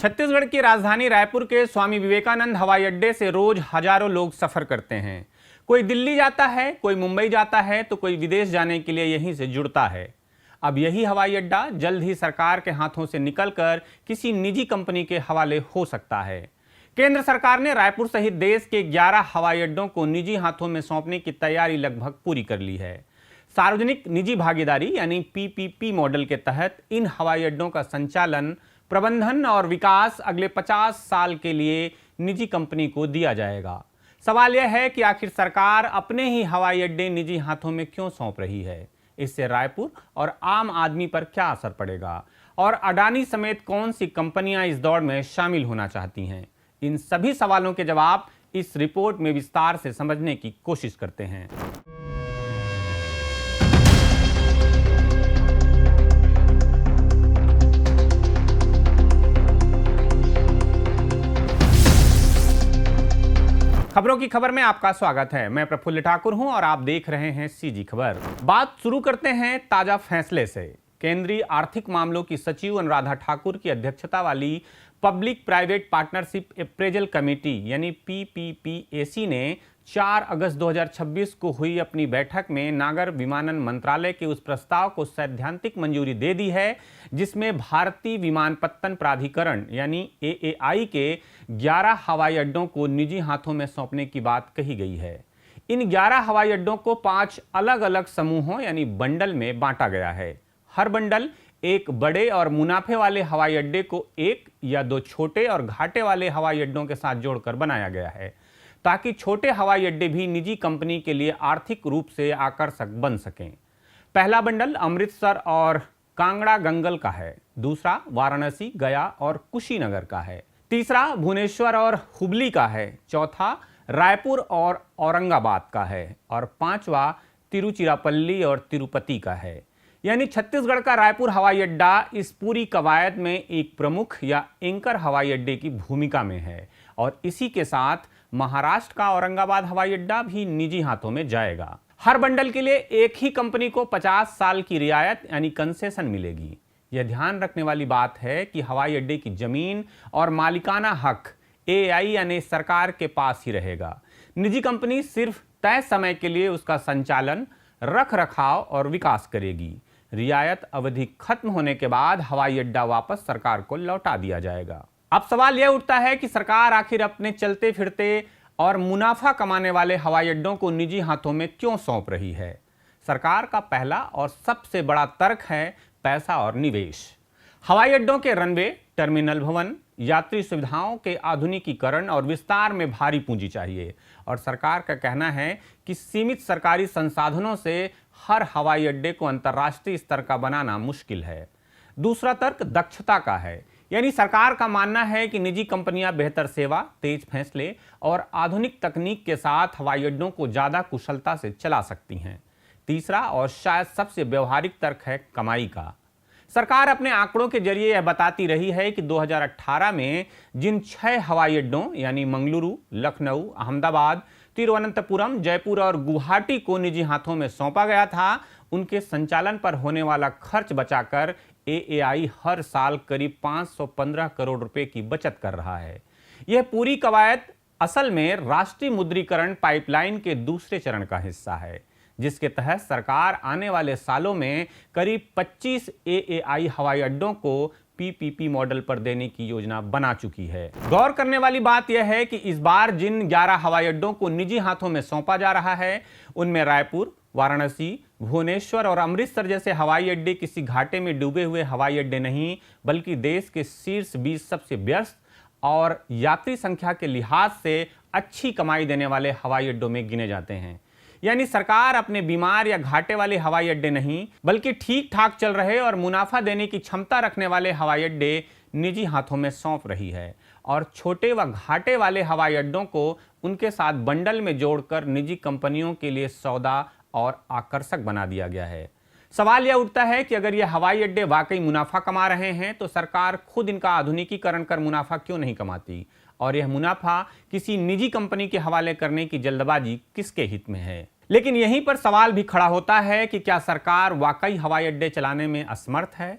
छत्तीसगढ़ की राजधानी रायपुर के स्वामी विवेकानंद हवाई अड्डे से रोज हजारों लोग सफर करते हैं। कोई दिल्ली जाता है, कोई मुंबई जाता है, तो कोई विदेश जाने के लिए यहीं से जुड़ता है। अब यही हवाई अड्डा जल्द ही सरकार के हाथों से निकलकर किसी निजी कंपनी के हवाले हो सकता है। केंद्र सरकार ने रायपुर सहित देश के 11 हवाई अड्डों को निजी हाथों में सौंपने की तैयारी लगभग पूरी कर ली है। सार्वजनिक निजी भागीदारी यानी पीपीपी मॉडल के तहत इन हवाई अड्डों का संचालन, प्रबंधन और विकास अगले 50 साल के लिए निजी कंपनी को दिया जाएगा। सवाल यह है कि आखिर सरकार अपने ही हवाई अड्डे निजी हाथों में क्यों सौंप रही है? इससे रायपुर और आम आदमी पर क्या असर पड़ेगा और अडानी समेत कौन सी कंपनियां इस दौड़ में शामिल होना चाहती हैं? इन सभी सवालों के जवाब इस रिपोर्ट में विस्तार से समझने की कोशिश करते हैं। खबरों की खबर में आपका स्वागत है। मैं प्रफुल्ल ठाकुर हूं और आप देख रहे हैं सीजी खबर। बात शुरू करते हैं ताजा फैसले से। केंद्रीय आर्थिक मामलों की सचिव अनुराधा ठाकुर की अध्यक्षता वाली public private partnership appraisal committee यानी पीपीपीएसी ने 4 अगस्त 2026 को हुई अपनी बैठक में नागर विमानन मंत्रालय के उस प्रस्ताव को सैद्धांतिक मंजूरी दे दी है जिसमें भारतीय विमानपत्तन प्राधिकरण यानी एएआई के 11 हवाई अड्डों को निजी हाथों में सौंपने की बात कही गई है। इन 11 हवाई अड्डों को 5 अलग अलग समूहों यानी बंडल में बांटा गया है। हर बंडल एक बड़े और मुनाफे वाले हवाई अड्डे को एक या 2 छोटे और घाटे वाले हवाई अड्डों के साथ जोड़कर बनाया गया है ताकि छोटे हवाई अड्डे भी निजी कंपनी के लिए आर्थिक रूप से आकर्षक बन सकें। पहला बंडल अमृतसर और कांगड़ा गंगल का है, दूसरा वाराणसी, गया और कुशीनगर का है, तीसरा भुवनेश्वर और हुबली का है, चौथा रायपुर और औरंगाबाद का है और पांचवा तिरुचिरापल्ली और तिरुपति का है। यानी छत्तीसगढ़ का रायपुर हवाई अड्डा इस पूरी कवायद में एक प्रमुख या एंकर हवाई अड्डे की भूमिका में है और इसी के साथ महाराष्ट्र का औरंगाबाद हवाई अड्डा भी निजी हाथों में जाएगा। हर बंडल के लिए एक ही कंपनी को 50 साल की रियायत यानी कंसेशन मिलेगी। यह ध्यान रखने वाली बात है कि हवाई अड्डे की जमीन और मालिकाना हक एआई यानी सरकार के पास ही रहेगा। निजी कंपनी सिर्फ तय समय के लिए उसका संचालन, रख रखाव और विकास करेगी। रियायत अवधि खत्म होने के बाद हवाई अड्डा वापस सरकार को लौटा दिया जाएगा। अब सवाल यह उठता है कि सरकार आखिर अपने चलते फिरते और मुनाफा कमाने वाले हवाई अड्डों को निजी हाथों में क्यों सौंप रही है? सरकार का पहला और सबसे बड़ा तर्क है पैसा और निवेश। हवाई अड्डों के रनवे, टर्मिनल भवन, यात्री सुविधाओं के आधुनिकीकरण और विस्तार में भारी पूंजी चाहिए और सरकार का कहना है कि सीमित सरकारी संसाधनों से हर हवाई अड्डे को अंतर्राष्ट्रीय स्तर का बनाना मुश्किल है। दूसरा तर्क दक्षता का है, यानी सरकार का मानना है कि निजी कंपनियां बेहतर सेवा, तेज फैसले और आधुनिक तकनीक के साथ हवाई अड्डों को ज्यादा कुशलता से चला सकती हैं। तीसरा और शायद सबसे व्यवहारिक तर्क है कमाई का। सरकार अपने आंकड़ों के जरिए यह बताती रही है कि 2018 में जिन 6 हवाई अड्डों यानी मंगलुरु, लखनऊ, अहमदाबाद, तिरुवनंतपुरम, जयपुर और गुवाहाटी को निजी हाथों में सौंपा गया था, उनके संचालन पर होने वाला खर्च बचाकर एएआई हर साल करीब 515 करोड़ रुपए की बचत कर रहा है। यह पूरी कवायद असल में राष्ट्रीय मुद्रीकरण पाइपलाइन के दूसरे चरण का हिस्सा है जिसके तहत सरकार आने वाले सालों में करीब 25 एएआई हवाई अड्डों को पीपीपी मॉडल पर देने की योजना बना चुकी है। गौर करने वाली बात यह है कि इस बार जिन 11 हवाई अड्डों को निजी हाथों में सौंपा जा रहा है उनमें रायपुर, वाराणसी, भुवनेश्वर और अमृतसर जैसे हवाई अड्डे किसी घाटे में डूबे हुए हवाई अड्डे नहीं बल्कि देश के शीर्ष 20 सबसे व्यस्त और यात्री संख्या के लिहाज से अच्छी कमाई देने वाले हवाई अड्डों में गिने जाते हैं। यानी सरकार अपने बीमार या घाटे वाले हवाई अड्डे नहीं बल्कि ठीक ठाक चल रहे और मुनाफा देने की क्षमता रखने वाले हवाई अड्डे निजी हाथों में सौंप रही है और छोटे व घाटे वाले हवाई अड्डों को उनके साथ बंडल में जोड़कर निजी कंपनियों के लिए सौदा और आकर्षक बना दिया गया है। सवाल यह उठता है कि अगर ये हवाई अड्डे वाकई मुनाफा कमा रहे हैं तो सरकार खुद इनका आधुनिकीकरण कर मुनाफा क्यों नहीं कमाती और यह मुनाफा किसी निजी कंपनी के हवाले करने की जल्दबाजी किसके हित में है? लेकिन यहीं पर सवाल भी खड़ा होता है कि क्या सरकार वाकई हवाई अड्डे चलाने में असमर्थ है?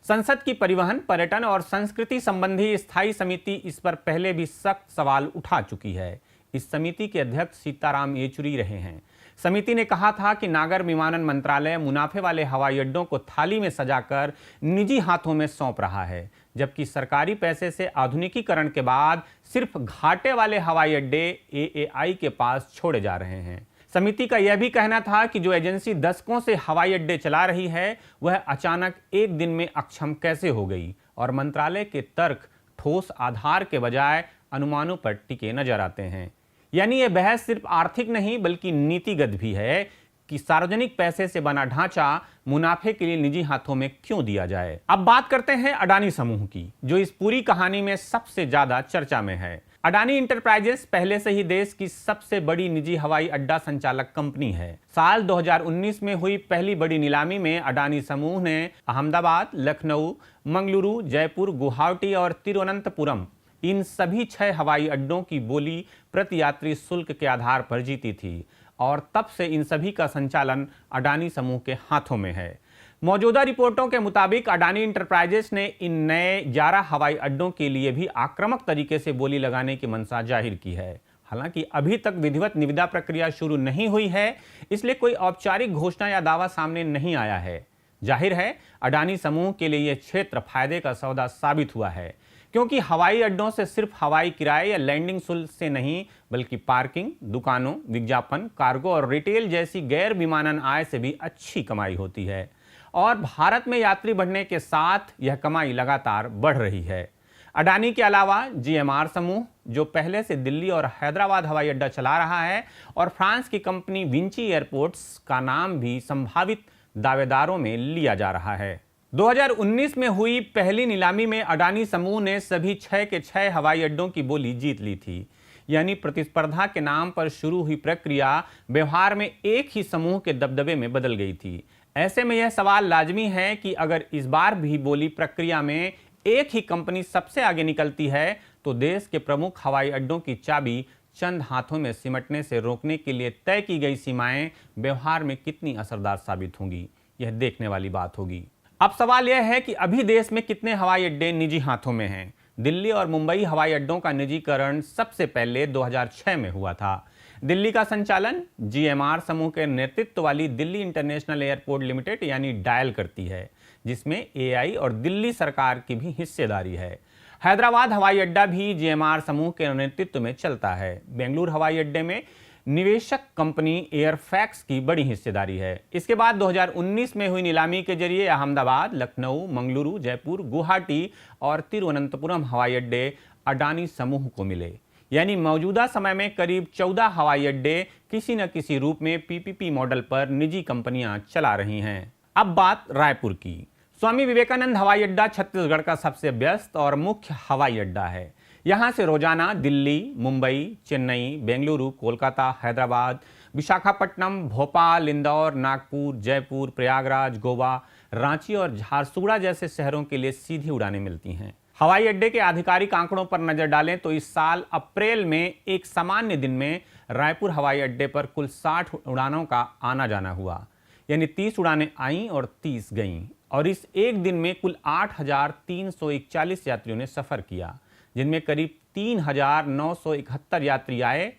संसद की परिवहन, पर्यटन और संस्कृति संबंधी स्थायी समिति इस पर पहले भी सख्त सवाल उठा चुकी है। इस समिति के अध्यक्ष सीताराम येचुरी रहे हैं। समिति ने कहा था कि नागर विमानन मंत्रालय मुनाफे वाले हवाई अड्डों को थाली में सजाकर निजी हाथों में सौंप रहा है, जबकि सरकारी पैसे से आधुनिकीकरण के बाद सिर्फ घाटे वाले हवाई अड्डे एएआई के पास छोड़े जा रहे हैं। समिति का यह भी कहना था कि जो एजेंसी दशकों से हवाई अड्डे चला रही है, वह अचानक एक दिन में अक्षम कैसे हो गई, और मंत्रालय के तर्क ठोस आधार के बजाय अनुमानों पर टिके नजर आते हैं। यानी यह बहस सिर्फ आर्थिक नहीं बल्कि नीतिगत भी है कि सार्वजनिक पैसे से बना ढांचा मुनाफे के लिए निजी हाथों में क्यों दिया जाए। अब बात करते हैं अडानी समूह की, जो इस पूरी कहानी में सबसे ज्यादा चर्चा में है। अडानी इंटरप्राइजेस पहले से ही देश की सबसे बड़ी निजी हवाई अड्डा संचालक कंपनी है। साल 2019 में हुई पहली बड़ी नीलामी में अडानी समूह ने अहमदाबाद, लखनऊ, मंगलुरु, जयपुर, गुवाहाटी और तिरुवनंतपुरम इन सभी 6 हवाई अड्डों की बोली प्रति यात्री शुल्क के आधार पर जीती थी, और तब से इन सभी का संचालन अडानी समूह के हाथों में है। मौजूदा रिपोर्टों के मुताबिक अडानी इंटरप्राइजेस ने इन नए 11 हवाई अड्डों के लिए भी आक्रामक तरीके से बोली लगाने की मंशा जाहिर की है। हालांकि अभी तक विधिवत निविदा प्रक्रिया शुरू नहीं हुई है, इसलिए कोई औपचारिक घोषणा या दावा सामने नहीं आया है। जाहिर है अडानी समूह के लिए यह क्षेत्र फायदे का सौदा साबित हुआ है, क्योंकि हवाई अड्डों से सिर्फ हवाई किराए या लैंडिंग शुल्क से नहीं बल्कि पार्किंग, दुकानों, विज्ञापन, कार्गो और रिटेल जैसी गैर विमानन आय से भी अच्छी कमाई होती है। और भारत में यात्री बढ़ने के साथ यह कमाई लगातार बढ़ रही है। अडानी के अलावा जीएमआर समूह, जो पहले से दिल्ली और हैदराबाद हवाई अड्डा चला रहा है, और फ्रांस की कंपनी विंची एयरपोर्ट्स का नाम भी संभावित दावेदारों में लिया जा रहा है। 2019 में हुई पहली नीलामी में अडानी समूह ने सभी 6 के 6 हवाई अड्डों की बोली जीत ली थी। यानी प्रतिस्पर्धा के नाम पर शुरू हुई प्रक्रिया व्यवहार में एक ही समूह के दबदबे में बदल गई थी। ऐसे में यह सवाल लाजमी है कि अगर इस बार भी बोली प्रक्रिया में एक ही कंपनी सबसे आगे निकलती है, तो देश के प्रमुख हवाई अड्डों की चाबी चंद हाथों में सिमटने से रोकने के लिए तय की गई सीमाएं व्यवहार में कितनी असरदार साबित होंगी, यह देखने वाली बात होगी। अब सवाल यह है कि अभी देश में कितने हवाई अड्डे निजी हाथों में हैं। दिल्ली और मुंबई हवाई अड्डों का निजीकरण सबसे पहले 2006 में हुआ था। दिल्ली का संचालन जीएमआर समूह के नेतृत्व वाली दिल्ली इंटरनेशनल एयरपोर्ट लिमिटेड यानी डायल करती है, जिसमें एआई और दिल्ली सरकार की भी हिस्सेदारी है। हैदराबाद हवाई अड्डा भी जीएमआर समूह के नेतृत्व में चलता है। बेंगलुरु हवाई अड्डे में निवेशक कंपनी एयरफैक्स की बड़ी हिस्सेदारी है। इसके बाद 2019 में हुई नीलामी के जरिए अहमदाबाद, लखनऊ, मंगलुरु, जयपुर, गुवाहाटी और तिरुवनंतपुरम हवाई अड्डे अडानी समूह को मिले। यानी मौजूदा समय में करीब 14 हवाई अड्डे किसी न किसी रूप में पीपीपी मॉडल पर निजी कंपनियां चला रही हैं। अब बात रायपुर की। स्वामी विवेकानंद हवाई अड्डा छत्तीसगढ़ का सबसे व्यस्त और मुख्य हवाई अड्डा है। यहां से रोजाना दिल्ली, मुंबई, चेन्नई, बेंगलुरु, कोलकाता, हैदराबाद, विशाखापट्टनम, भोपाल, इंदौर, नागपुर, जयपुर, प्रयागराज, गोवा, रांची और झारसुगुड़ा जैसे शहरों के लिए सीधी उड़ानें मिलती हैं। हवाई अड्डे के आधिकारिक आंकड़ों पर नजर डालें तो इस साल अप्रैल में एक सामान्य दिन में रायपुर हवाई अड्डे पर कुल 60 उड़ानों का आना जाना हुआ। यानी 30 उड़ानें आईं और 30 गईं, और इस एक दिन में कुल 8,341 यात्रियों ने सफर किया, जिनमें करीब 3,971 यात्री आए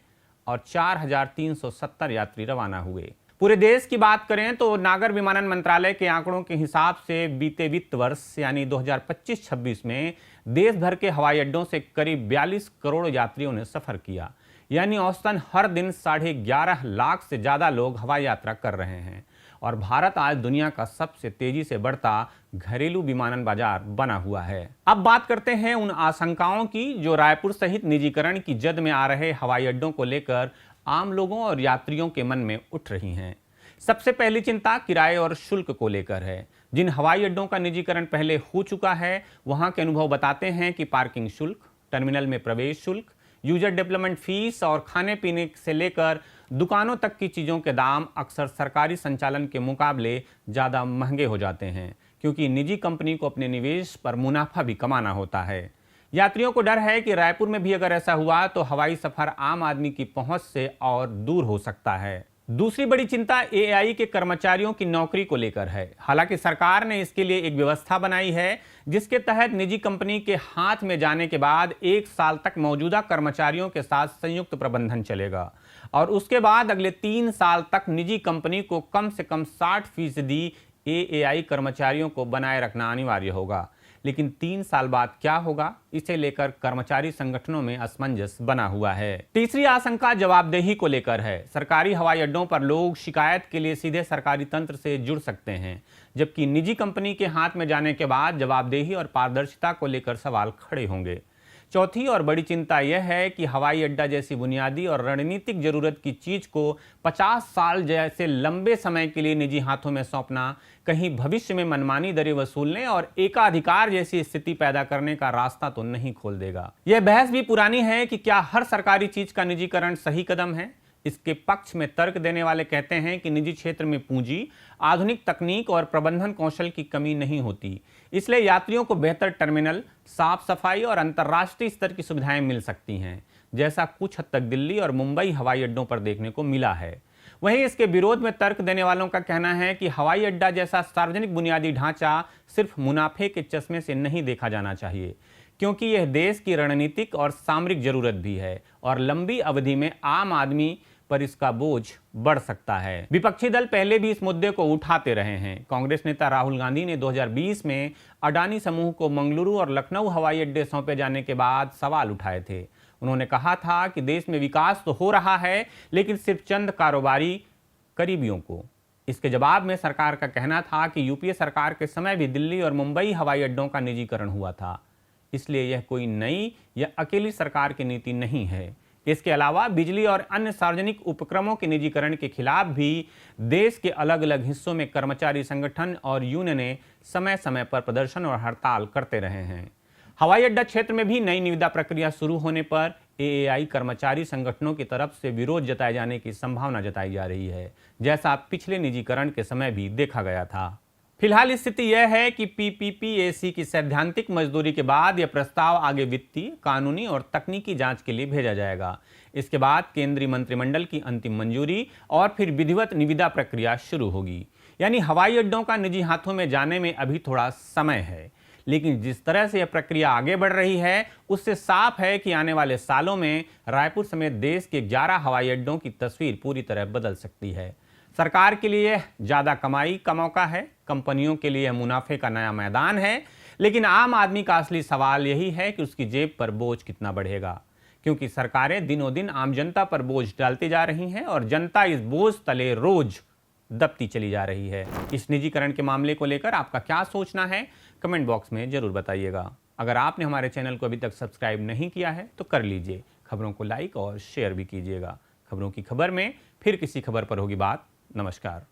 और 4,370 यात्री रवाना हुए। पूरे देश की बात करें तो नागर विमानन मंत्रालय के आंकड़ों के हिसाब से बीते वित्त वर्ष यानी 2025-26 में देश भर के हवाई अड्डों से करीब 42 करोड़ यात्रियों ने सफर किया। यानी औसतन हर दिन 11.5 लाख से ज्यादा लोग हवाई यात्रा कर रहे हैं, और भारत आज दुनिया का सबसे तेजी से बढ़ता घरेलू विमानन बाजार बना हुआ है। अब बात करते हैं उन आशंकाओं की जो रायपुर सहित निजीकरण की जद में आ रहे हवाई अड्डों को लेकर आम लोगों और यात्रियों के मन में उठ रही हैं। सबसे पहली चिंता किराए और शुल्क को लेकर है। जिन हवाई अड्डों का निजीकरण पहले हो चुका है, वहां के अनुभव बताते हैं कि पार्किंग शुल्क, टर्मिनल में प्रवेश शुल्क, यूजर डेवलपमेंट फीस और खाने पीने से लेकर दुकानों तक की चीज़ों के दाम अक्सर सरकारी संचालन के मुकाबले ज़्यादा महंगे हो जाते हैं, क्योंकि निजी कंपनी को अपने निवेश पर मुनाफा भी कमाना होता है। यात्रियों को डर है कि रायपुर में भी अगर ऐसा हुआ तो हवाई सफर आम आदमी की पहुंच से और दूर हो सकता है। दूसरी बड़ी चिंता एएआई के कर्मचारियों की नौकरी को लेकर है। हालांकि सरकार ने इसके लिए एक व्यवस्था बनाई है जिसके तहत निजी कंपनी के हाथ में जाने के बाद 1 साल तक मौजूदा कर्मचारियों के साथ संयुक्त प्रबंधन चलेगा और उसके बाद अगले 3 साल तक निजी कंपनी को कम से कम 60% एएआई कर्मचारियों को बनाए रखना अनिवार्य होगा। लेकिन 3 साल बाद क्या होगा, इसे लेकर कर्मचारी संगठनों में असमंजस बना हुआ है। तीसरी आशंका जवाबदेही को लेकर है। सरकारी हवाई अड्डों पर लोग शिकायत के लिए सीधे सरकारी तंत्र से जुड़ सकते हैं, जबकि निजी कंपनी के हाथ में जाने के बाद जवाबदेही और पारदर्शिता को लेकर सवाल खड़े होंगे। चौथी और बड़ी चिंता यह है कि हवाई अड्डा जैसी बुनियादी और रणनीतिक जरूरत की चीज को 50 साल जैसे लंबे समय के लिए निजी हाथों में सौंपना कहीं भविष्य में मनमानी दरें वसूलने और एकाधिकार जैसी स्थिति पैदा करने का रास्ता तो नहीं खोल देगा। यह बहस भी पुरानी है कि क्या हर सरकारी चीज का निजीकरण सही कदम है। इसके पक्ष में तर्क देने वाले कहते हैं कि निजी क्षेत्र में पूंजी, आधुनिक तकनीक और प्रबंधन कौशल की कमी नहीं होती, इसलिए यात्रियों को बेहतर टर्मिनल, साफ सफाई और अंतर्राष्ट्रीय स्तर की सुविधाएं मिल सकती हैं, जैसा कुछ हद तक दिल्ली और मुंबई हवाई अड्डों पर देखने को मिला है। वहीं इसके विरोध में तर्क देने वालों का कहना है कि हवाई अड्डा जैसा सार्वजनिक बुनियादी ढांचा सिर्फ मुनाफे के चश्मे से नहीं देखा जाना चाहिए, क्योंकि यह देश की रणनीतिक और सामरिक जरूरत भी है और लंबी अवधि में आम आदमी पर इसका बोझ बढ़ सकता है। विपक्षी दल पहले भी इस मुद्दे को उठाते रहे हैं। कांग्रेस नेता राहुल गांधी ने 2020 में अडानी समूह को मंगलुरु और लखनऊ हवाई अड्डे सौंपे जाने के बाद सवाल उठाए थे। उन्होंने कहा था कि देश में विकास तो हो रहा है, लेकिन सिर्फ चंद कारोबारी करीबियों को। इसके जवाब में सरकार का कहना था कि यूपीए सरकार के समय भी दिल्ली और मुंबई हवाई अड्डों का निजीकरण हुआ था, इसलिए यह कोई नई या अकेली सरकार की नीति नहीं है। इसके अलावा बिजली और अन्य सार्वजनिक उपक्रमों के निजीकरण के खिलाफ भी देश के अलग अलग हिस्सों में कर्मचारी संगठन और यूनियनें समय समय पर प्रदर्शन और हड़ताल करते रहे हैं। हवाई अड्डा क्षेत्र में भी नई निविदा प्रक्रिया शुरू होने पर एएआई कर्मचारी संगठनों की तरफ से विरोध जताए जाने की संभावना जताई जा रही है, जैसा पिछले निजीकरण के समय भी देखा गया था। फिलहाल स्थिति यह है कि पीपीपीएसी की सैद्धांतिक मजदूरी के बाद यह प्रस्ताव आगे वित्तीय, कानूनी और तकनीकी जांच के लिए भेजा जाएगा। इसके बाद केंद्रीय मंत्रिमंडल की अंतिम मंजूरी और फिर विधिवत निविदा प्रक्रिया शुरू होगी। यानी हवाई अड्डों का निजी हाथों में जाने में अभी थोड़ा समय है, लेकिन जिस तरह से यह प्रक्रिया आगे बढ़ रही है उससे साफ है कि आने वाले सालों में रायपुर समेत देश के 11 हवाई अड्डों की तस्वीर पूरी तरह बदल सकती है। सरकार के लिए ज्यादा कमाई का मौका है, कंपनियों के लिए मुनाफे का नया मैदान है, लेकिन आम आदमी का असली सवाल यही है कि उसकी जेब पर बोझ कितना बढ़ेगा, क्योंकि सरकारें दिनों दिन आम जनता पर बोझ डालती जा रही हैं और जनता इस बोझ तले रोज दबती चली जा रही है। इस निजीकरण के मामले को लेकर आपका क्या सोचना है, कमेंट बॉक्स में जरूर बताइएगा। अगर आपने हमारे चैनल को अभी तक सब्सक्राइब नहीं किया है तो कर लीजिए। खबरों को लाइक और शेयर भी कीजिएगा। खबरों की खबर में फिर किसी खबर पर होगी बात। नमस्कार।